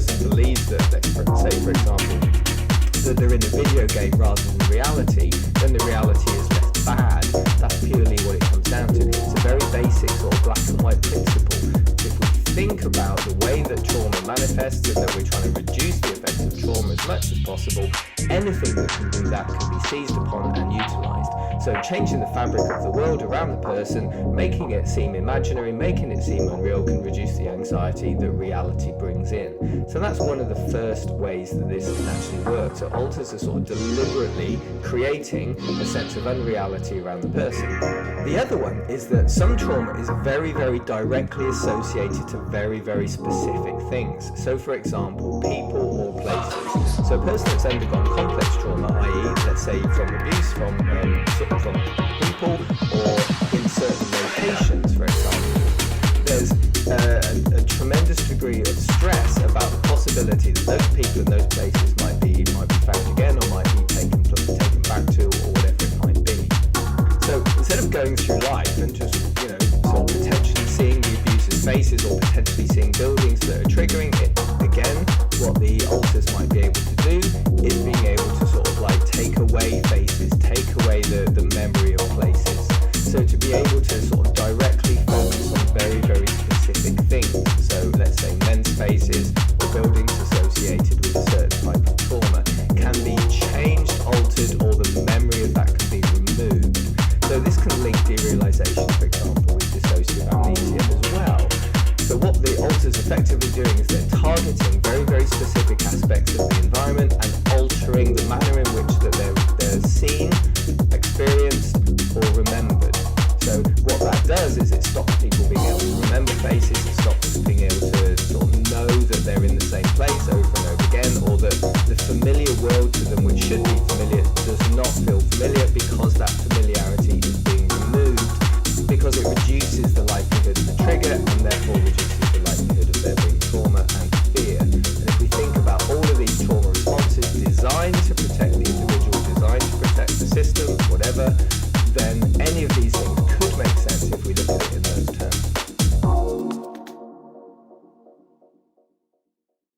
person believes that, say for example, that they're in a video game rather than reality, then the reality is less bad. That's purely what it comes down to. It's a very basic sort of black and white principle. If we think about the way that trauma manifests and that we're trying to reduce the effects of trauma as much as possible, anything that can do that can be seized upon and utilised. So changing the fabric of the world around the person, making it seem imaginary, making it seem unreal, can reduce the anxiety that reality brings in. So that's one of the first ways that this can actually work. So alters are sort of deliberately creating a sense of unreality around the person. The other one is that some trauma is very, very directly associated to very, very specific things. So for example, people or places. So a person that's undergone complex trauma, i.e. let's say from abuse, from people, or in certain locations, for example, there's a tremendous degree of stress about the possibility that those people and those places might be found again, or might be taken back to, or whatever it might be. So instead of going through life and just, sort of potentially seeing the abuser's faces, or potentially seeing buildings that are triggering it, again, what the alters might be able to do is being able to sort of like take away faces, take away the memory of places. So to be able to sort of directly focus on very, very specific things. So let's say men's faces or buildings associated with a certain type of trauma can be changed, altered, or the memory of that can be removed. So this can link derealization, for example, with dissociative amnesia as well. So what the alters effectively doing is they're targeting very, very specific aspects of the environment and altering the manner in which that they're seen, experienced, or remembered. So what that does is it stops people being able to remember faces, it stops being able to sort of know that they're in the same place over and over again, or that the familiar world to them, which should be familiar, does not feel familiar, because that familiarity is being removed, because it reduces the likelihood of the trigger and therefore reduces the likelihood of there being trauma and fear. And if we think about all of these trauma responses designed to protect the individual, designed to protect the system, whatever, then any of these things